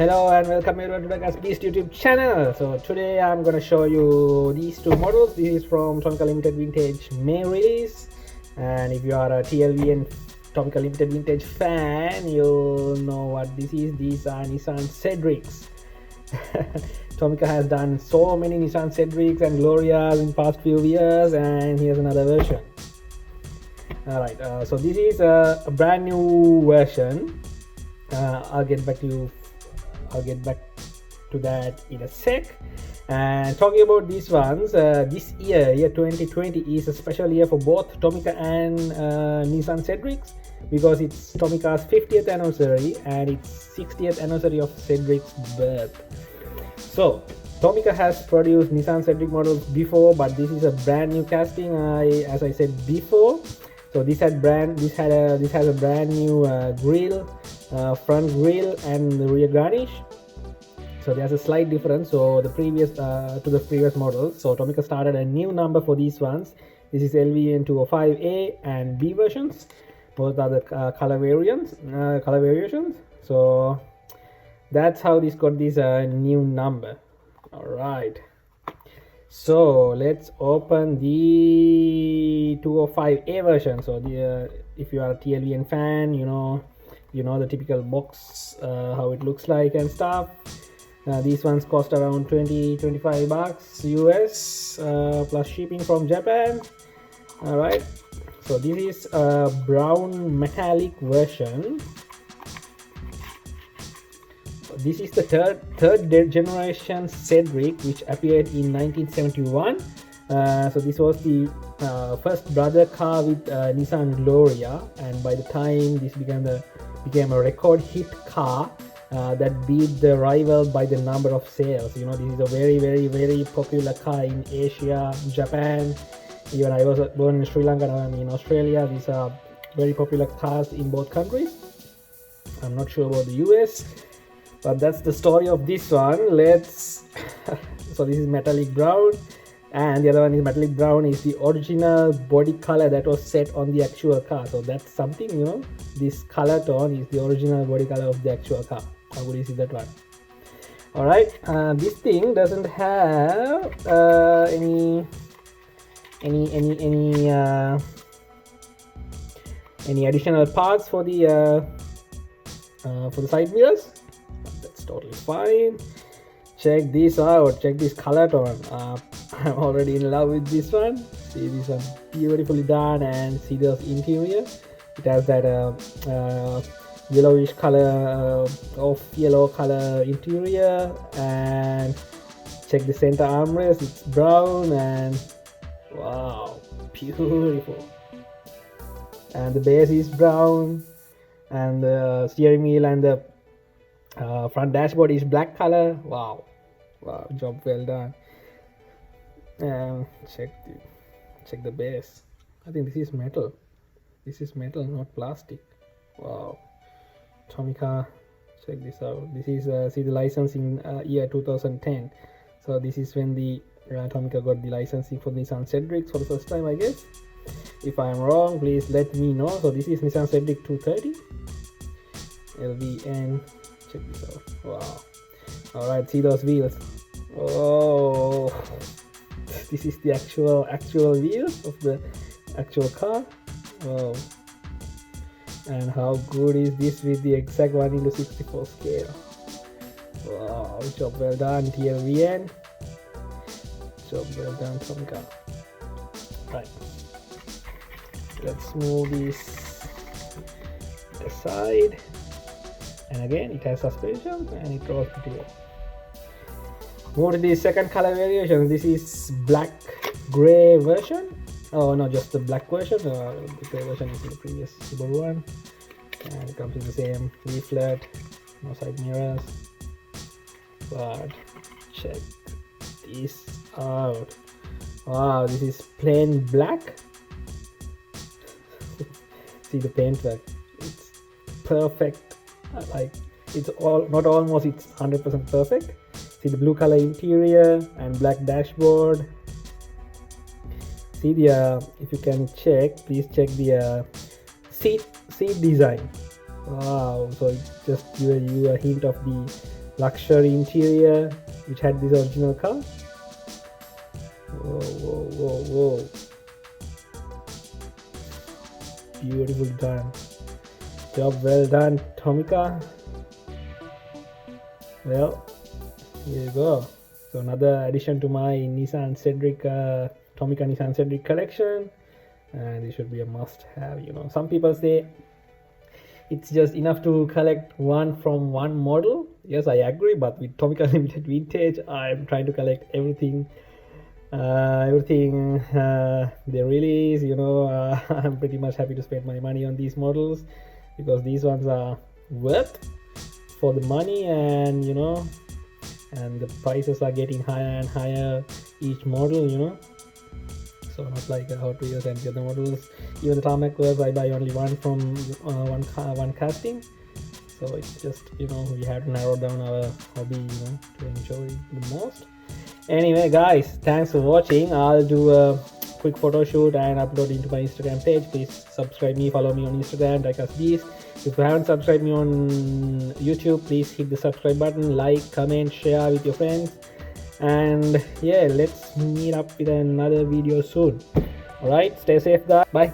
Hello and welcome everyone to the DIECAST YouTube channel. So today I'm going to show you these two models. This is from Tomica Limited Vintage May release, and if you are a Tlvn Tomica Limited Vintage fan, you'll know what this is. These are Nissan Cedrics. Tomica has done so many Nissan Cedrics and Glorias in past few years, and here's another version. Alright, so this is a brand new version. I'll get back to that in a sec. And talking about these ones, this year 2020 is a special year for both Tomica and Nissan Cedrics, because it's Tomica's 50th anniversary and it's 60th anniversary of Cedric's birth. So Tomica has produced Nissan Cedric models before, but this is a brand new casting, as I said before. So this has a brand new grille, front grille and the rear garnish. So there's a slight difference to the previous models. So Tomica started a new number for these ones. This is Lvn 205A and B versions. Both are the color variations. So that's how this got this new number. All right. So let's open the 205A version. So if you are a Tlvn fan, you know the typical box, how it looks like and stuff. These ones cost around $20-25 US plus shipping from Japan. All right. So this is a brown metallic version. This is the third generation Cedric, which appeared in 1971. So this was the first brother car with Nissan Gloria, and by the time this became a record hit car that beat the rival by the number of sales. This is a very popular car in Asia, Japan. Even I was born in Sri Lanka, I'm in Australia. These are very popular cars in both countries. I'm not sure about the US. But that's the story of this one. So this is metallic brown, and the other one is metallic brown is the original body color that was set on the actual car. So that's something, this color tone is the original body color of the actual car. How good is that one? All right, this thing doesn't have any additional parts for the side mirrors. Totally fine. Check this out. Check this color tone. I'm already in love with this one. See, this one beautifully done, and see the interior. It has that yellowish color, off yellow color interior, and check the center armrest. It's brown, and wow, beautiful. And the base is brown, and the steering wheel and the front dashboard is black color. Wow, job well done. And check the base. I think this is metal, not plastic. Wow. Tomica, check this out. This is see the licensing year 2010. So this is when the Tomica got the licensing for Nissan Cedric for the first time, I guess. If I'm wrong, please let me know. So this is Nissan Cedric 230 Lvn. Check this out. Wow. All right, see those wheels. Oh, this is the actual wheels of the actual car. Wow. And how good is this with the exact 1:64 scale? Wow, job well done, Tlvn. Job well done, Tomica. Right. Let's move this aside. and again it has suspension and it rolls pretty well. Move to the second color variation. This is black gray version. Oh no, just the black version. The gray version is the previous Subaru one, and it comes in the same leaflet, no side mirrors. But check this out. Wow, this is plain black. See the paintwork, it's perfect. Like, it's all, not almost, it's 100% perfect. See the blue color interior and black dashboard. See the if you can check, please check the seat design. Wow, so it just give you a hint of the luxury interior which had this original car. Whoa. Beautiful done. Job well done, Tomica. Well, here you go. So another addition to my Nissan Cedric, Tomica Nissan Cedric collection, and it should be a must-have. You know, some people say it's just enough to collect one from one model. Yes, I agree, but with Tomica Limited Vintage, I'm trying to collect everything they release. You know, I'm pretty much happy to spend my money on these models because these ones are worth for the money, and you know, and the prices are getting higher and higher each model, you know. So not like Hot Wheels and the other models. Even the tarmac curves, I buy only one from one casting. So it's just, you know, we have to narrow down our hobby, you know, to enjoy the most. Anyway guys, thanks for watching. I'll do a quick photo shoot and upload into my Instagram page. Please subscribe me, follow me on Instagram, DIECAST. If you haven't subscribed me on YouTube, please hit the subscribe button, like, comment, share with your friends, and yeah, let's meet up with another video soon. Alright, stay safe guys, bye.